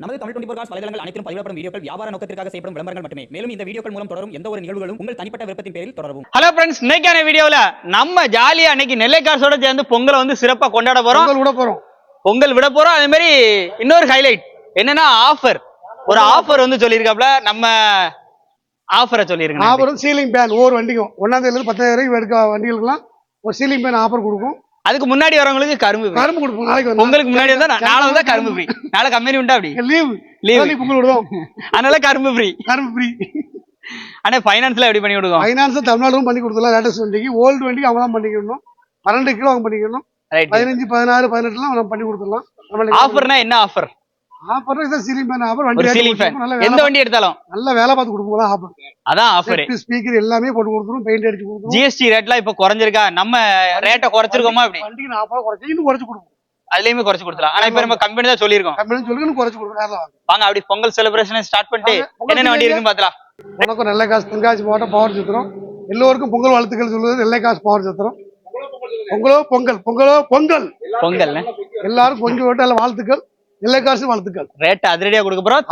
நமது தமிழ் 24 காஸ் வலைதளங்கள் அனைத்தும் பதிவிடப்படும் வீடியோக்கள் வியாபார நோக்கத்திற்காக செய்யப்படும் விளம்பரங்கள் மட்டுமே. மேலும் இந்த வீடியோக்கள் மூலம் தொடரும் எந்த ஒரு நிகழ்வுகளும் உங்கள் தனிப்பட்ட விருப்பத்தின் பேரில் தொடரவும். ஹலோ ஃப்ரெண்ட்ஸ், இன்னைக்கான வீடியோல நம்ம ஜாலியா அன்னைக்கு நெல்லை காசோட சேர்ந்து பொங்கலை வந்து சிறப்பா கொண்டாட போறோம். பொங்கல் விட போறோம். அதே மாதிரி இன்னொரு ஹைலைட் என்னன்னா ஒரு ஆஃபர் வந்து சொல்லியிருக்காப்ல. நம்ம ஆஃபரை சொல்லியிருக்கேன். ஆஃபர் சீலிங் ஃபேன் ஒவ்வொரு வண்டிக்கும் 1ஆம் தேதியிலிருந்து 10ஆம் தேதி வரைக்கும் எடுக்க வண்டிகளுக்குலாம் ஒரு சீலிங் ஃபேன் ஆஃபர் கொடுக்கும். அதுக்கு முன்னாடி வரவங்களுக்கு கரும்பு கொடுப்போம். நாளைக்கு பொங்கலுக்கு முன்னாடி வந்தா நாளை வந்தா கரும்பு ஃப்ரீ. நாளை கம்பெனி உண்டா அப்படி லீவ் பொங்கல் விடுவோம். அதனால கரும்பு ஃப்ரீ. ஆனா ஃபைனான்ஸ்ல எப்படி பண்ணி விடுவோம்? ஃபைனான்ஸ் தமிழ்நாடும் பண்ணி கொடுத்துலாம். லேட்டஸ்ட் வண்டிக்கு ஓல்டு வண்டிக்கு அவங்க தான் பண்ணிக்கணும். 12 கிலோ அவங்க பண்ணிக்கணும். 15, 16, 18 நம்ம பண்ணி கொடுத்துடலாம். ஆஃபர்னா என்ன offer? Offer ceiling fan offer. வண்டி சீலிங் ஃபேன் எந்த வண்டி எடுத்தாலும் நல்ல வேலை பார்த்து கொடுப்போம். ஆஃபர் அதான் ஆஃபர். ஸ்பீக்கர் எல்லாமே போட்டு கொடுத்துரும். பெயிண்ட் அடிச்சு கொடுத்துரும். ஜிஎஸ்டி ரேட்லாம் இப்ப குறைஞ்சிருக்கா? நம்ம ரேட்டை குறைச்சிருக்கோமா? அப்படி வண்டிக்கு 40 குறைச்சு இன்னும் குறைச்சு கொடுப்போம். அதுலயுமே குறைச்சு கொடுக்கலாம். ஆனா இப்ப நம்ம கம்பெனி தான் சொல்லிருக்கோம். கம்பெனி சொல்லி குறைச்சு கொடுப்போம். வாங்க அப்படி பொங்கல் செலிப்ரேஷன் ஸ்டார்ட் பண்ணிட்டு என்னென்ன வண்டி இருக்குன்னு பாத்தலாம். உனக்கும் நெல்லை காசு தென்காசி மாவட்டம் பவர் சித்திரம். எல்லோருக்கும் பொங்கல் வாழ்த்துக்கள் சொல்லுவது நெல்லை காசு பவர் சித்திரம். பொங்கலோ பொங்கல், பொங்கலோ பொங்கல், பொங்கல் எல்லாரும் பொங்கல் ஓட்டு நல்ல வாழ்த்துக்கள். நெல்லை காசு வாழ்த்துக்கள். ரேட் அதிரடியா கொடுக்க போறோம்.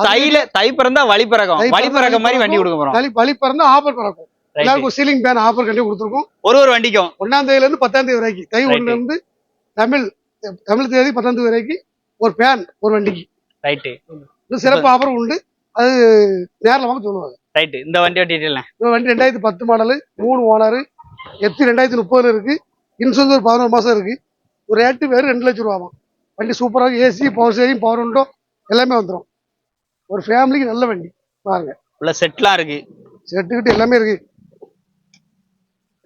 தை பிறந்தா வழி பிறக்கும் மாதிரி வண்டி கொடுக்க போறோம். வழி பிறந்தா ஆஃபர் பிறக்கும். எல்லாருக்கும் சீலிங் ஃபேன் ஆஃபர் கண்டி கொடுத்துருக்கோம். ஒரு வண்டிக்கும் 1ஆம் தேதியில இருந்து 10ஆம் தேதி வரைக்கும். தை 1ல இருந்து தமிழ் தேதி 10ஆம் தேதி வரைக்கும் ஒரு ஃபேன் ஒரு வண்டிக்கு. ரைட்டு. சிறப்பு ஆஃபர் உண்டு. அது நேரில் வாங்க சொல்லுவாங்க. ரைட்டு. இந்த வண்டியோட டீடைல். இந்த வண்டி 2010 மாடல், 3 ஓனர், எஃப்சி 2030 இருக்கு. இன்சூரன்ஸ் ஒரு 11 மாசம் இருக்கு. ஒரு ரேட்டு வேறு 2 லட்சம் ரூபாவும். வண்டி சூப்பராக AC, power steering, power window எல்லாமே வந்துடும். ஒரு ஃபேமிலிக்கு நல்ல வண்டி பாருங்க. உள்ள செட்லாம் இருக்கு. செட்டுக்கிட்டு எல்லாமே இருக்கு.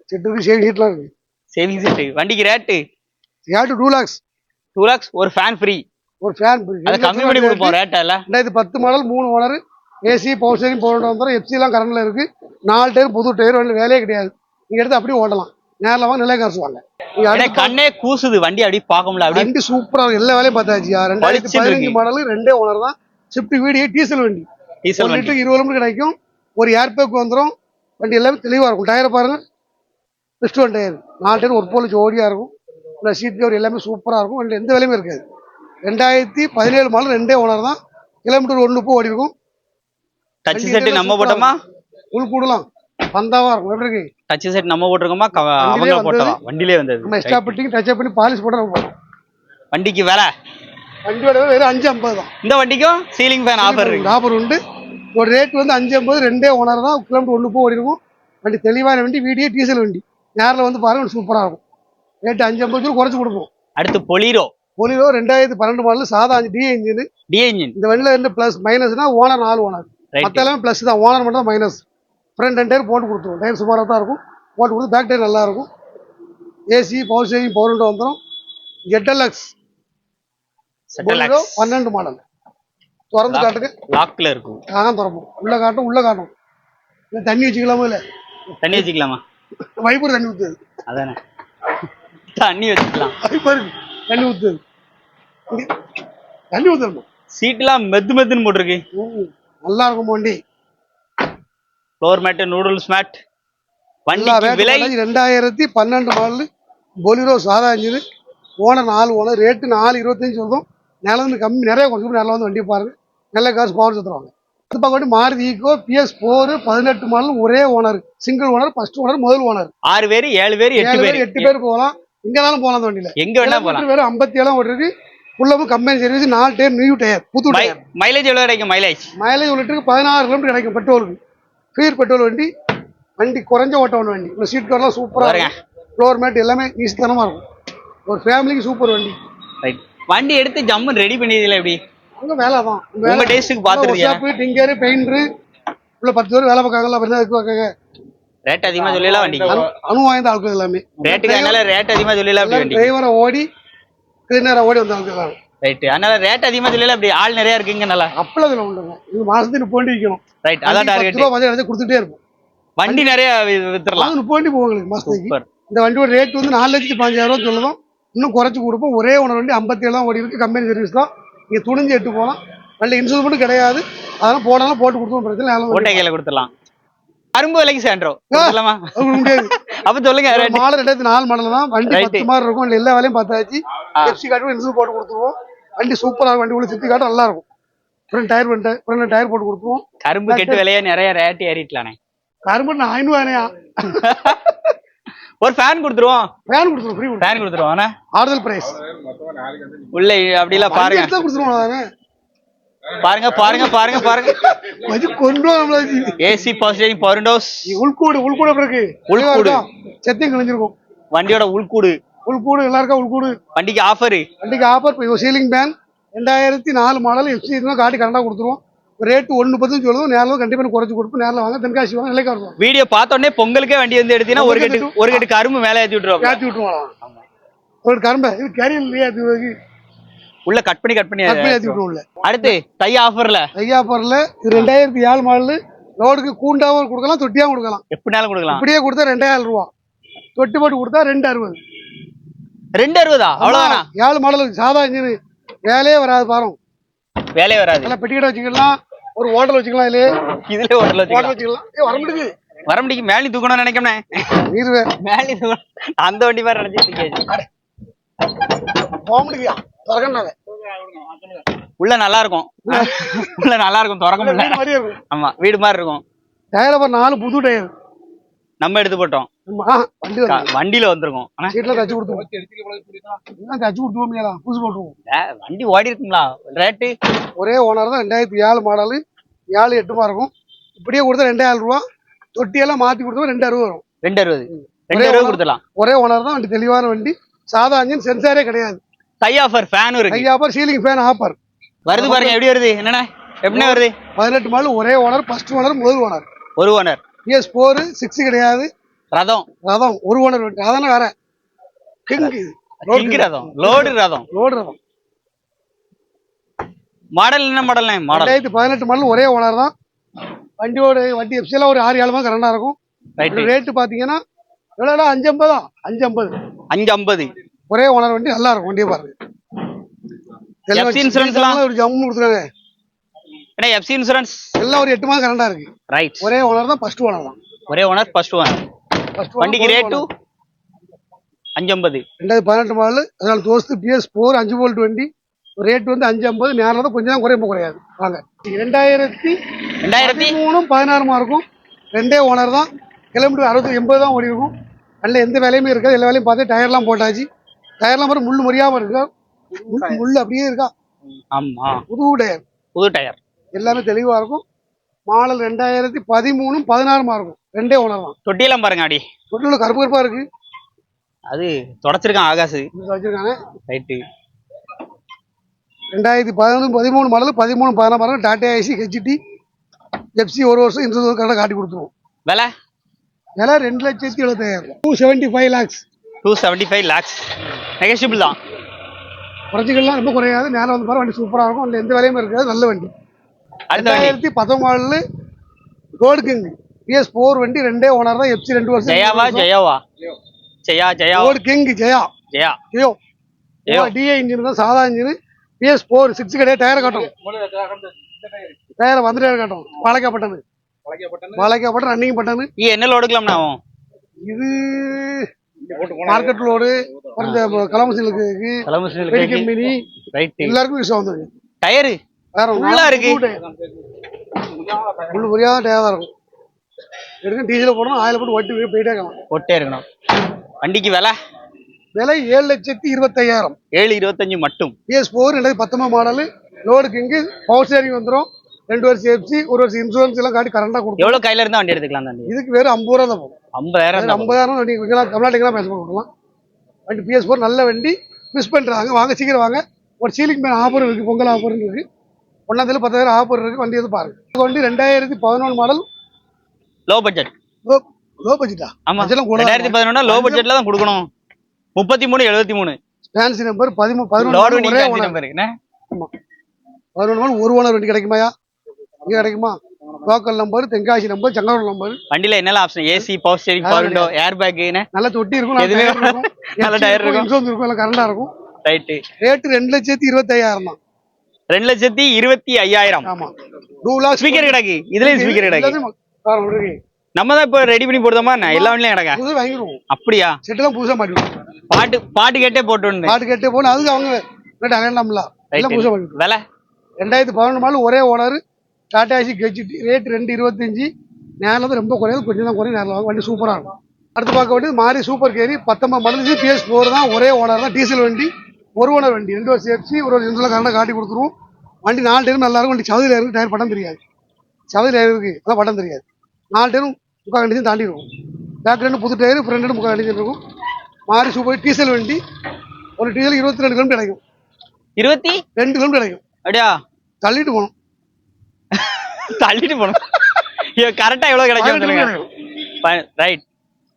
செட்டுக்கு சேவிங் சீட்லாம் இருக்கு. Saving seat. வண்டிக்கு ரேட்டு 2 lakhs. 2 lakhs. ஒரு ஃபேன் ஃப்ரீ. ஒரு ஃபேன் ஃப்ரீ. அது கம்மி பண்ணி கொடுப்போம் ரேட்டா இல்ல. 2010 model, 3 owner, AC, power steering, power window வந்துடும். எஃப்சி எல்லாம் கரண்ட்ல இருக்கு. 4 டயர் புது டயர். வண்டி வேலையே கிடையாது. நீங்க எடுத்து அப்படியே ஓட்டலாம். நேரில் வாங்க, நெல்லை காசு வாங்க. கண்ணே கூசுது வண்டி. அப்படி பார்க்க முடியல. வண்டி சூப்பரா எல்லா வேலையும் பார்த்தாச்சு. 2015 மாடல், 2 ஓனர் தான். ஷிஃப்ட் வீடியோ டீசல் வண்டி. 1 லிட்டருக்கு 20 கிலோமீட்டர் கிடைக்கும். ஒரு ஏர் பேக் வந்துடும். வண்டி எல்லாமே தெளிவா இருக்கும். டயரை பாருங்க, பிஸ்டன் டயர். 4 டயர் ஒரு போல ஜோடியா இருக்கும். சீட் கவர் எல்லாமே சூப்பரா இருக்கும். வண்டி எந்த வேலையுமே இருக்காது. 2017 மாடல், 2 ஓனர் தான். கிலோமீட்டர் 130 ஓடி இருக்கும். டச் செட் நம்ம போட்டோமா? உள் கூடலாம் பந்தாவா இருக்கும். எப்படி இருக்கு? டச் செட் நம்ம போட்டுருக்கோமா? அவங்க போட்டோமா? வண்டியிலே வந்தது. நம்ம எக்ஸ்ட்ரா பிட்டிங் டச் பண்ணி பாலிஷ் போட போறோம். வண்டிக்கு வேலை வண்டியோட வெறும் 550 தான். இந்த வண்டிக்கும் சீலிங் ஃபேன் ஆஃபர் இருக்கு. ஆஃபர் உண்டு. ஒரு ரேட் வந்து 550. 2 ஓனர் தான். கிலோமீட்டர் 130 ஓடி இருக்கும். வண்டி தெளிவான வண்டி. வீடியோ டீசல் வண்டி. நேரில் வந்து பாருங்க, சூப்பரா இருக்கும். ரேட் 550 குறைச்சு கொடுப்போம். அடுத்து பொலிரோ 2012 மாடல், சாதா டி இன்ஜின். இந்த வண்டியில இருந்து பிளஸ் மைனஸ்னா ஓனர் 4 ஓனர். மற்ற எல்லாமே பிளஸ் தான். ஓனர் மட்டும் தான் மைனஸ். ஃப்ரண்ட் 2 டயர் போட்டு கொடுத்துருவோம். டயர் சுமாராக தான் இருக்கும். போட்டு கொடுத்து பேக் டயர் நல்லா இருக்கும். AC, power steering, power window வந்துடும். ZLX 12 model. திறந்து காட்டுங்க. லாக்ல இருக்கும். திறப்போம். உள்ள காட்டும். இல்லை தண்ணி வச்சுக்கலாமா? இல்லை தண்ணி வச்சுக்கலாமா? வைப்பர் தண்ணி ஊற்றுது. அதானே, தண்ணி வச்சுக்கலாம். வைப்பர் தண்ணி ஊற்றுது. தண்ணி ஊற்றணும். சீட்லாம் மெத்துன்னு போட்டிருக்கு. நல்லா இருக்கும் வண்டி. Floor mat, noodles mat. வண்டி விலை 2012 மாடல் பொலிரோ சாதா இன்ஜின். Owner 4 owner. ரேட்டு 425 சொல்றோம். நிலம் வந்து கம்மி, நிறைய கொஞ்சம் நேரில் வந்து வண்டி பாருங்க. நல்ல காசு பவர் சுத்துறாங்க. அது பக்கம் மாருதி ஈக்கோ PS4 18 மாடல், ஒரே owner, single owner, first owner, முதல் ஓனர். 6 பேர் 7 பேர் 8 பேர் போகலாம். எங்கனாலும் போகலாம். அந்த வண்டியில எங்க வேணா போகலாம். வேற 57 ஓடிருக்கு. ஃபுல்லமும் company service. 4 tyre new tyre, புது டயர். மைலேஜ் எவ்வளவு கிடைக்கும்? மைலேஜ் 1 லிட்டருக்கு 16 கிலோமீட்டர் கிடைக்கும். பெட்ரோலுக்கு ஃப்ரீ பெட்ரோல் வண்டி. வண்டி குறைஞ்ச ஓட்டம் வண்டி. இந்த சீட் கவர்லாம் சூப்பரா இருக்கும். ஃப்ளோர் மேட் எல்லாமே ஈஸித்தனமா இருக்கும். ஒரு ஃபேமிலிக்கு சூப்பர் வண்டி. ரைட். வண்டி எடுத்து ஜம்மு ரெடி பண்ணியதுல எப்படி? உங்க வேலை தான். உங்க டேஸ்ட்க்கு பாத்துறீங்க. டிங்கர், பெயிண்டர் உள்ள 10 பேர் வேலை பார்க்காங்கல்ல. அப்படிதான் இருக்காங்க. ரேட் அதிகமா சொல்லல வண்டிக்கு. அனுபவம் ஆட்கள் எல்லாமே. ரேட்டுக்கு அதனால ரேட் அதிகமா சொல்லல அப்படி வண்டி. டிரைவரை ஓடி கிளீனரா ஓடி வந்தாங்க எல்லாரும். ரைட். அதனால ரேட் அதிகமா சொல்லல அப்படி. ஆள் நிறைய இருக்குங்க. நல்லா அப்பளதுல உண்டுங்க. இது மாசத்துக்கு 30 விக்கணும். ரைட். அதான் டார்கெட். 10 ரூபாய் மதியம் எடுத்து கொடுத்துட்டே இருப்போம். வண்டி நிறைய வித்துறலாம். 30 போகுங்களுக்கு மாசத்துக்கு. இந்த வண்டியோட ரேட் வந்து 4,15,000 சொல்லுவோம். இன்னும் குறைச்சு கொடுப்போம். ஒரே ஓனர் வண்டி 57 தான் ஓடி இருக்கு. கம்பெனி சர்வீஸ் தான். நீங்க துணிஞ்சு எட்டு போகலாம். வண்டி இன்சூரன்ஸ் மட்டும் கிடையாது. அதெல்லாம் போனாலும் போட்டு கொடுத்தோம். பிரச்சனை ஓட்டை கையில கொடுத்துடலாம். அரும்பு விலைக்கு சேர்றோம். அப்ப சொல்லுங்க. மாடல் 2004 மாடல் தான். வண்டி 10 மாதிரி இருக்கும். எல்லா வேலையும் பார்த்தாச்சு. எஃப்சி கார்டு இன்சூரன்ஸ் போட்டு கொடுத்துருவோம். வண்டி சூப்பரா இருக்கும். வண்டி உள்ள சுத்தி காட்ட நல்லா இருக்கும். ஃப்ரண்ட் டயர் பண்ணிட்டேன், ஃப்ரண்ட் டயர் போட்டு கொடுத்துருவோம். கரும்பு கெட்டு விலையா நிறைய ரேட் ஏறிட்டலானே. கரும்பு நான் 500 ஒரு ஃபேன் கொடுத்துருவோம். ஃபேன் கொடுத்துருவோம், ஃப்ரீ ஃபேன் கொடுத்துருவோம். ஆறுதல் பிரைஸ் உள்ள அப்படிலாம் பாருங்க, கொடுத்துருவோம். பாருங்க பாருங்க பாருங்க பாருங்க. கொண்டு AC power steering, power windows, உள்கூடு இருக்கு, உள்கூடு செத்திங் கிழிஞ்சிருக்கும். வண்டியோட உள்கூடு எல்லாருக்கும் உள்கூடு. வண்டிக்கு offer ceiling fan 2004 model FC காட்டி கரெக்டாக கொடுத்துருவோம். ரேட்டு 1.10 சொல்லுவோம். நேரில் கண்டிப்பாக குறைச்சு கொடுப்போம். நேரில் வாங்க, தென்காசி வாங்க, நிலைக்கு வருவோம். வீடியோ பார்த்தோன்னே பொங்கலுக்கே வண்டி வந்து எடுத்தீங்கன்னா ஒரு கட்டு கரும்பு மேலே ஏற்றி விட்டுருவோம். ஒரு கரும்பை இது கேரியர் இல்லையா, உள்ள கட் பண்ணி ஏற்றி விட்டுருவோம். அடுத்து தை ஆஃபர்ல இது 2007 மாடல். லோடுக்கு கூண்டாவும் கொடுக்கலாம், தொட்டியாவும் கொடுக்கலாம். எப்படினாலும் கொடுக்கலாம். இப்படியே கொடுத்தா 2000 ரூபா, தொட்டி போட்டு கொடுத்தா 260. 260 அவ்வளவுதானா? 7 மாடல் சாதா இன்ஜின், வேலையே வராது. பாருங்க, வேலையே வராது. பெட்டிக்கடை வச்சுக்கலாம், ஒரு ஹோட்டல் வச்சுக்கலாம். இதுல ஹோட்டல் வச்சுக்கலாம். வர முடியுது மேலி தூக்கணும்னு நினைக்கிறேன். மேலி தூக்கணும் அந்த வண்டி மாதிரி நினைச்சிட்டு உள்ள நல்லா இருக்கும். உள்ள நல்லா இருக்கும், திறக்க முடியல. ஆமா, வீடு மாதிரி இருக்கும். டயர் 4 புது டயர் நம்ம எடுத்து போட்டோம். வண்டியில வந்திருக்கோம். வண்டி ஓடி இருக்குங்களா? ரேட்டு ஒரே ஓனர் தான். 2007 மாடல், 7-8 இருக்கும். இப்படியே கொடுத்தா 2000 ரூபா, தொட்டியெல்லாம் மாத்தி கொடுத்தா 260 வரும். 260 கொடுத்துடலாம். ஒரே ஓனர் தான். வண்டி தெளிவான வண்டி, சாதா இன்ஜின், சென்சாரே கிடையாது. டை ஆஃபர், ஃபேன் இருக்கு. டை ஆஃபர், சீலிங் ஃபேன் ஆஃபர் வருது பாருங்க. எப்படி வருது? என்னண்ணே எப்படி வருது? 18 மாடல், ஒரே ஓனர், ஃபர்ஸ்ட் ஓனர், முதல் ஓனர். ஒரு ஓனர். PS4 6 கிடையாது. ரதம் ஒரு ஓனர் வண்டி. அதானே வேற ரதம், லோடு ரதம். மாடல் என்ன மாடல்? 2018 மாடல், ஒரே ஓனர் தான். வண்டி எஃப்சி எல்லாம் ஒரு 6-7 மாதம் கரண்டா இருக்கும். ரேட்டு பாத்தீங்கன்னா எவ்வளோ? 550. ஒரே ஓனர் வண்டி, நல்லா இருக்கும். வண்டியை பாருங்க. ஒரு ஜம்மு கொடுத்துருக்காங்க. எஃப்சி இன்சூரன்ஸ் எல்லாம் ஒரு 8 மாதம் கரண்டா இருக்கு. ரைட். ஒரே ஓனர் தான், ஃபர்ஸ்ட் ஓனர் தான். ஒரே ஓனர், ஃபர்ஸ்ட் ஓனர். வண்டிக்கு ரேட்டு 550. 2018 மாடல், அதனால தோஸ்து PS4 5 வோல்ட் வண்டி. ரேட் வந்து 550. நேரம் தான் கொஞ்சம் குறையாது. வாங்க. 2013 16 இருக்கும். ரெண்டே ஓனர் தான். கிலோமீட்டர் 60-80 தான் ஓடி இருக்கும். நல்ல எந்த வேலையுமே இருக்காது. எல்லா வேலையும் பார்த்து டயர்லாம் போட்டாச்சு. டயர்லாம் பாரு, முள்ளு முறியாம இருக்கா, முள்ளு அப்படியே இருக்கா. ஆமா, புது டயர் எல்லாமே தெளிவா இருக்கும். மாடல் 2013 16 இருக்கும். ரெண்டே ஓனர் தான். தொட்டியெல்லாம் பாருங்க. அடி தொட்டில கருப்பா இருக்கு. அது தொடச்சிருக்கான் ஆகாசு. வச்சிருக்காங்க. Right. 2013 model, 13-14 Tata AC HD FC, ஒரு வருஷம் இன்சூரன்ஸ் கரெக்டாக காட்டி கொடுத்துருவோம். விலை 2,75,000. 275 lakhs. 275 lakhs. நெகோஷியபிள் தான். குறைச்சிக்கலாம், ரொம்ப குறையாது. நேரம் வந்து பாரு, வண்டி சூப்பராக இருக்கும். அதில் எந்த வேலையுமே இருக்காது. நல்ல வண்டி. 2019 மாடல் ரோடு கிங் PS4 வண்டி, ரெண்டே ஓனர் தான். எஃப்சி 2 வருஷம். ரோடு கிங் டிஏ இன்ஜின் தான், சாதா இன்ஜின். PS4 6 கிடையாது. டயரை காட்டும், டயரை வந்து டயர் காட்டும். பாலக்கப்பட்டது ரன்னிங் பட்டது. என்ன லோடுக்கலாம்னா இது மார்க்கெட் லோடு, கலமசிலுக்கு மினி, எல்லாருக்கும் யூஸ் ஆகுது. டயரு வேற நல்லா இருக்கு. முள்ளு புரியாத டயர் தான் இருக்கும். எடுக்க டீசல் போடணும், ஆயில போட்டு ஒட்டி போயிட்டே இருக்கணும். வண்டிக்கு விலை 7,25,000. 7,25 மட்டும். PS4 2019 மாடல், லோடுக்கு இங்கு பவர் ஸ்டீரிங் வந்துடும். 2 வருஷம் எஃப்சி, 1 வருஷம் இன்சூரன்ஸ் எல்லாம் காட்டி கரண்டா கொடுக்கும். எவ்வளவு கையில இருந்தா வண்டி எடுத்துக்கலாம்? இதுக்கு வேற 50 ரூபா தான் போகும். 50,000 வண்டி தமிழ்நாட்டுக்கு பேச கொடுக்கலாம். வண்டி PS4 நல்ல வண்டி. மிஸ் பண்றாங்க, வாங்க சீக்கிரம் வாங்க. ஒரு சீலிங் மேன் ஆஃபர் இருக்கு, பொங்கல் ஆஃபர் இருக்கு. 1 10,000 ஆஃபர் இருக்கு. வண்டி வந்து பாருங்க. வண்டி 2011 மாடல், லோ பட்ஜெட். லோ பட்ஜெட்டா? ஆமா, 2011 லோ பட்ஜெட்ல தான் கொடுக்கணும். 3373 ஃபேன்சி நம்பர் 11 ஒரு ஓனர் வண்டி கிடைக்குமாயா? இங்க கிடைக்குமா? Local number, Tenkasi number, செங்கலூர் number. வண்டியில என்னெல்லாம் option? AC, power steering, power window, air bag, நல்ல தொட்டி இருக்கும், நல்ல டயர் இருக்கும், இன்சூரன்ஸ் இருக்கும், எல்லாம் கரண்டா இருக்கும். ரைட். ரேட் 2,25,000 தான். 2,25,000. ஆமா. 2 லாக் ஸ்பீக்கர் கிடக்கு. இதுலயும் ஸ்பீக்கர் கிடக்கு. நம்ம தான் இப்ப ரெடி பண்ணி போடுறோமா? எல்லா வண்டியும் கிடக்கா? புதுசா வாங்கிடுவோம். அப்படியா? செட்டெல்லாம் புதுசா மாட்டிடுவோம். பாட்டு கேட்டே போட்டு பாட்டு கேட்டே போன அதுக்கு அவங்க ரேட் அலையலாம்ல. எல்லாம் புதுசா மாட்டிடுவோம். விலை 2011 மாடல் ஒரே ஓனர் டாடா ஏசி கெஜிடி ரேட் 225. நேரில் வந்து ரொம்ப குறையாது, கொஞ்சம் தான் குறையும். நேரில் வாங்க, வண்டி சூப்பராக இருக்கும். அடுத்து பார்க்க வேண்டியது மாறி சூப்பர் கேரி 19 மாடல் PS4 தான், ஒரே ஓனர் தான், டீசல் வண்டி, ஒரு ஓனர் வண்டி, 2 வருஷம் எஃப்சி, ஒரு வருஷம் இன்சூரன்ஸ் கரெக்டாக காட்டி கொடுத்துருவோம். வண்டி 4 டயரும் நல்லா இருக்கும். வண்டி சவுதியில் இருக்கு, டயர் பட்டம் தெரியாது. சவுதியில் இருக்கு, அதான் பட்டம் தெரியாது. 4 டயரும் முக்கால் கண்டிஷன் தாண்டி இருக்கும். பேக் ரெண்டு புது டயர், ஃப்ரண்ட் ரெண்டு முக்கால் கண்டிஷன் இருக்கும். மாறி சூப்பர் டீசல் வண்டி, ஒரு டீசல் 22 கிலோமீட்டர் கிடைக்கும். 22 கிலோமீட்டர் கிடைக்கும். அப்படியா? தள்ளிட்டு போகணும். தள்ளிட்டு போகணும். கரெக்டா எவ்வளவு கிடைக்கும்? ரைட்.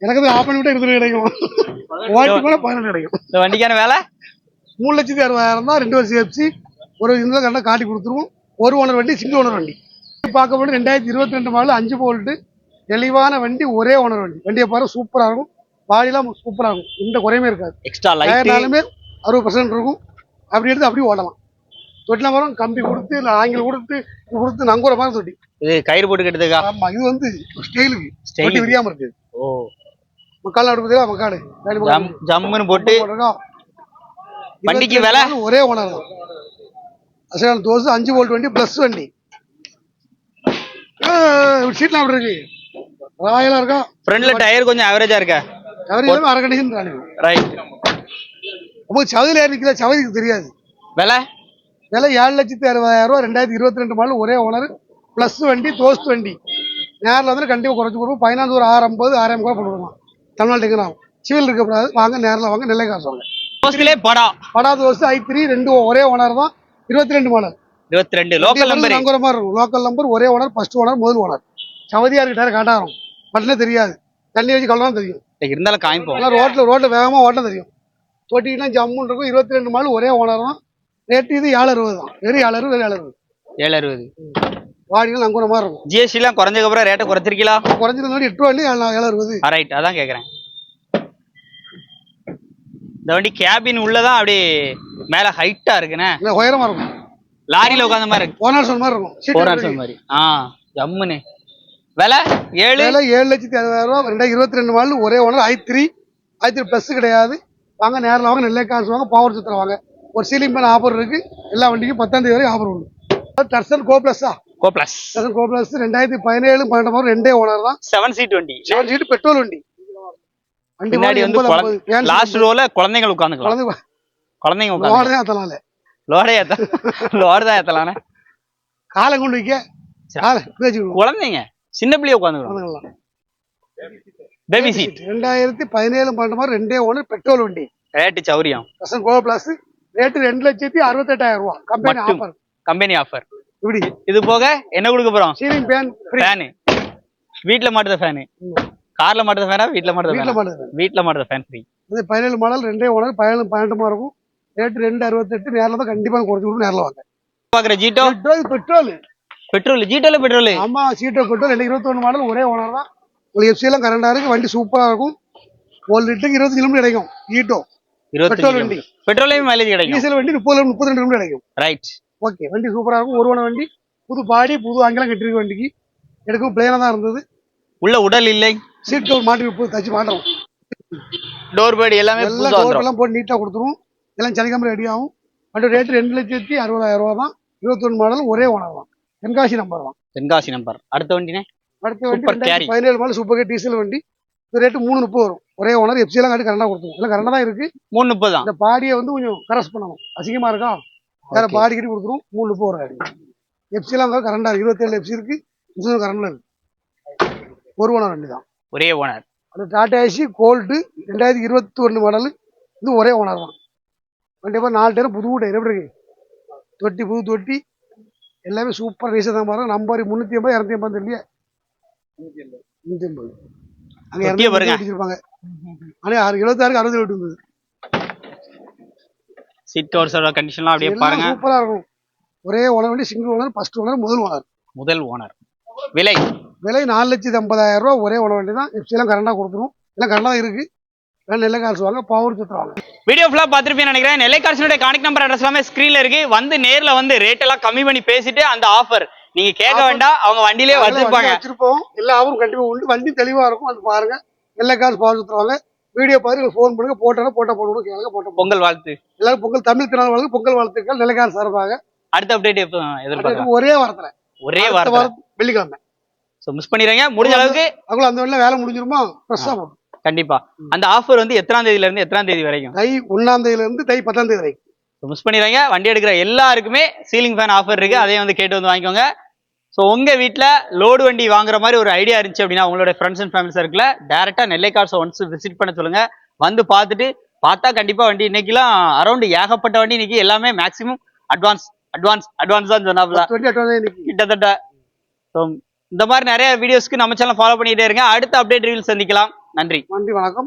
எனக்கு வந்து ஆஃப் பண்ணி விட்டு 20 கிடைக்கும். ஓட்டி போனா 15 கிடைக்கும். இந்த வண்டிக்கான வேலை 3,60,000 தான், 2 வருஷம் எஃப்சி, ஒரு இன்சூரன்ஸ் கரெக்டாக காட்டி கொடுத்துருவோம். ஒரு ஓனர் வண்டி, சிங்கிள் ஓனர் வண்டி. பார்க்க போது 2022 மாடல் 5 வோல்ட் தெளிவான வண்டி, ஒரே ஓனர் வண்டி. வண்டியை பாரு சூப்பராக இருக்கும், பாடிலாம் சூப்பராக இருக்கும், எந்த குறையுமே இருக்காது. எக்ஸ்ட்ரா டயர்னாலுமே 60% இருக்கும். அப்படி எடுத்து அப்படியே ஓடலாம். தொட்டிலாம் வரும், கம்பி கொடுத்து இல்லை ஆங்கில கொடுத்து நங்குற மாதிரி தொட்டி. இது கயிறு போட்டு கட்டுறதுக்கா? ஆமா, இது வந்து ஸ்டைலுக்கு தொட்டி விரியாம இருக்கு. ஓ, மக்கால் அடுப்பதில்ல, மக்காடு ஜம்முன்னு போட்டு. வண்டிக்கு விலை ஒரே ஓனர் தான். அசல் தோசை 5 வோல்ட் வண்டி, பிளஸ் வண்டி. சீட்லாம் அப்படி இருக்கு, ராயலா இருக்கா. ஃப்ரண்ட்ல டயர் கொஞ்சம் ஆவரேஜா இருக்கா? அவரே அரை கண்டிஷன் ரைட். அப்போ சவுதியில் ஏறி நிற்கிற, சவுதிக்கு தெரியாது. விலை 7,60,000 2022 மாடல், ஒரே ஓனர், பிளஸ் வண்டி, தோஸ்ட் வண்டி. நேரில் வந்து கண்டிப்பாக குறைச்சி கொடுப்போம். ஃபைனான்ஸ் ஒரு 650 6,000 கூட போட்டுருவோம். தமிழ்நாடு எங்கே சிவில் இருக்கக்கூடாது. வாங்க, நேரில் வாங்க, நெல்லை காசு வாங்க. படா தோஸ்ட் i3 2 ஒரே ஓனர் தான், 22 மாடல், 22 லோக்கல் நம்பர். நங்குற மாதிரி இருக்கும். லோக்கல் நம்பர், ஒரே ஓனர், ஃபர்ஸ்ட் ஓனர், முதல் ஓனர். சவுதியா இருக்கிட்டாரு காட்டாரம் மட்டும் தெரியாது, தண்ணி வச்சு கலலாம் தெரியும். இருந்தாலும் காமிப்போம். ரோட்ல வேகமாக ஓட்ட தெரியும். தொட்டினா ஜம்முன்னு இருக்கும். 22 மாடல், ஒரே ஓனர் தான். ரேட்டு இது 760 தான். வெறும் 760. வாடிகள் நங்குற மாதிரி இருக்கும். ஜிஎஸ்டி எல்லாம் குறைஞ்சதுக்கு அப்புறம் ரேட்டை குறைச்சிருக்கீங்களா? குறைஞ்சிருந்தோம், 8 ரூபாய் 760. ரைட், அதான் கேக்குறேன். இந்த வண்டி கேபின் உள்ளதான் அப்படி மேல ஹைட்டா இருக்குண்ணே, உயரமா இருக்கும். லாரியில உட்காந்த மாதிரி இருக்கு, போனார் மாதிரி இருக்கும். மாதிரி. ஜம்முன்னு. விலை 7,60,000 2022 மாடல், ஒரே ஓனர், i3 பிளஸ் கிடையாது. வாங்க, நேரில் வாங்க, நெல்லை காசு வாங்க, பவர் சுத்திர வாங்க. ஒரு சீலிங் பேன் ஆஃபர் இருக்கு. எல்லா வண்டிக்கும் 10ஆம் தேதி வரை ஆஃபர் உண்டு. டர்சன் கோ பிளஸ் 2017 12 மாடல், ரெண்டே ஓனர் தான். 7 சீட் வண்டி, 7 சீட் பெட்ரோல் வண்டி. பின்னாடி வந்து லாஸ்ட் ரோல குழந்தைகள் உட்கார்ந்துக்கலாம். குழந்தைங்க உட்கார்ந்து லோடு தான் ஏத்தலானே. காலை கொண்டு வைக்க குழந்தைங்க, சின்ன பிள்ளைய உட்கார்ந்துக்கலாம். Baby seat. 2017 12 ரெண்டே ஓனர், பெட்ரோல் வண்டி. ரேட்டு சௌரியம். டர்சன் கோ பிளஸ் ரேட்டு 2,68,000 ரூபாய். Company offer. இப்படி இது போக என்ன கொடுக்க போறோம்? Ceiling fan. வீட்ல மாட்டுற ஃபேன், கார்ல மாட்டுற ஃபேனா, வீட்ல மாட்டுற ஃபேன் ஃப்ரீ. இது 17 மாடல், ரெண்டே ஓனர், 17 12 இருக்கும். ரேட் 268. நேரில் தான் கண்டிப்பா குறைச்சு கொடுக்கும். நேரில் வாங்க. பாக்குற ஜீட்டோ பெட்ரோல் ஜீட்டோல பெட்ரோல். ஆமா, ஜீட்டோ பெட்ரோல் 2021 மாடல், ஒரே ஓனர் தான். உங்களுக்கு எஃப்சி எல்லாம் கரண்டா இருக்கு. வண்டி சூப்பரா இருக்கும். 1 லிட்டருக்கு 20 கிலோமீட்டர் கிடைக்கும். ஜீட்டோ பெட்ரோல் வண்டி. பெட்ரோலையும் மைலேஜ் கிடைக்கும். டீசல் வண்டி 32 கிலோமீட்டர் கிடைக்கும். ரைட். ஓகே, வண்டி சூப்பரா இருக்கும். ஒரு ஓனர் வண்டி, புது பாடி, புது ஆங்கிலம் கட்டிருக்கு. வண்டிக்கு எடுக்கும் பிளேனா தான் இருந்தது. உள்ள உடல் இல்லை, சீட் கவர் மாட்டி தச்சு மாட்டுறோம். டோர் பேட் எல்லாமே எல்லாம் போட்டு நீட்டா கொடுத்துருவோம். எல்லாம் சனிக்கிழமை ரெடி ஆகும். வண்டி ரேட்டு 2,60,000 ரூபா தான். 21 மாடல், ஒரே ஓனர் தான். தென்காசி நம்பர். அடுத்த வண்டி 17 மாடல் சூப்பர் கேர் டீசல் வண்டி. ரேட்டு 330 வரும். ஒரே ஓனர், எஃப்சி எல்லாம் காட்டி கரெக்டா கொடுத்துருவோம். எல்லாம் கரெக்டா தான் இருக்கு. 330 தான். இந்த பாடியை வந்து கொஞ்சம் கரெக்ட் பண்ணணும், அசிங்கமா இருக்கா, வேற பாடி கட்டி கொடுத்துருவோம். 330 வரும். எஃப்சி எல்லாம் கரெக்டா இருக்கு. 27 எஃப்சி இருக்கு. இன்சூரன்ஸ் கரெக்ட்ல இருக்கு. ஒரு ஓனர் வண்டி தான், ஒரே ஓனர். அது டாடா ஏசி கோல்டு 2021 மாடல். இது ஒரே ஓனர் தான். கண்டிப்பா 4 டயர் புது டயர். எப்படி இருக்கு? தொட்டி புது தொட்டி, எல்லாமே சூப்பர் ரேஸா தான் பாருங்க. நம்பர் 380 280 இல்லையா? 380 அங்க அடிச்சிருப்பாங்க. ஆனா 76 60 இருந்தது. சீட் கவர்ஸோட கண்டிஷன்லாம் அப்படியே பாருங்க, சூப்பரா இருக்கும். ஒரே ஓனர் வண்டி, சிங்கிள் ஓனர், ஃபர்ஸ்ட் ஓனர், முதல் ஓனர். விலை 4,50,000 ரூபா. ஒரே ஓனர் வண்டி தான். எஃப்சி எல்லாம் கரெக்டா கொடுத்துரும். எல்லாம் கரெக்டா இருக்கு. நெல்லை காசு வாங்க, பவர் சுத்துறாங்க. வீடியோ ஃபுல்லா பாத்துருப்பீங்கன்னு நினைக்கிறேன். நெல்லை காசுடைய கான்டாக்ட் நம்பர், அட்ரஸ் எல்லாமே ஸ்கிரீன்ல இருக்கு. வந்து நேர்ல வந்து ரேட் எல்லாம் கம்மி பண்ணி பேசிட்டு அந்த ஆஃபர் நீங்க கேட்க வேண்டாம், அவங்க வண்டியிலே வச்சிருப்போம். எல்லா ஆஃபரும் கண்டிப்பா உண்டு. வண்டி தெளிவா இருக்கும். வந்து பாருங்க. நெல்லை காசு பவர் சுத்துறாங்க. வீடியோ பாருங்க, ஃபோன் பண்ணுங்க. போட்டோ போடுங்க, கேளுங்க. போட்டோ பொங்கல் வாழ்த்து. எல்லாரும் பொங்கல் தமிழ் திருநாள் வாழ்த்து, பொங்கல் வாழ்த்துக்கள் நெல்லை காசு சார்பாக. அடுத்த அப்டேட் எப்போ எதிர்பார்க்கலாம்? ஒரே வாரத்துல ஒரே அடுத்த வாரம் வாரம் வெள்ளிக்கிழமை சோ மிஸ் பண்ணிடுறீங்க. முடிஞ்ச அளவுக்கு அவங்களும் அந்த வேலை வேலை முடிஞ்சிருமா ஃப்ரெஷ்ஷா வரும். கண்டிப்பா அந்த ஆஃபர் வந்து எத்தனாம் தேதியில இருந்து எத்தனாம் தேதி வரைக்கும்? தை 1ஆம் தேதியில இருந்து தை 10ஆம் தேதி வரைக்கும். மிஸ் பண்ணிடுறீங்க. வண்டி எடுக்கிற எல்லாருக்குமே சீலிங் ஃபேன் ஆஃபர் இருக்கு, அதையும் வந்து கேட்டு வந்து வாங்கிக்கோங்க. ஸோ உங்க வீட்டில் லோடு வண்டி வாங்குற மாதிரி ஒரு ஐடியா இருந்துச்சு அப்படின்னா உங்களோட ஃப்ரெண்ட்ஸ் அண்ட் ஃபேமிலி சர்க்கிள் டேரக்டா நெல்லை கார்ஸ் ஒன்ஸ் விசிட் பண்ண சொல்லுங்க. வந்து பார்த்துட்டு பார்த்தா கண்டிப்பா வண்டி இன்னைக்கெல்லாம் அரௌண்ட் ஏகப்பட்ட வண்டி இன்னைக்கு எல்லாமே மேக்ஸிமம் அட்வான்ஸ் அட்வான்ஸ் அட்வான்ஸ் தான் சொன்னாப்ல கிட்டத்தட்ட. ஸோ இந்த மாதிரி நிறைய வீடியோஸ்க்கு நம்ம சேனல் ஃபாலோ பண்ணிட்டே இருங்க. அடுத்த அப்டேட் ரிவ்யூ சந்திக்கலாம். நன்றி, வணக்கம்.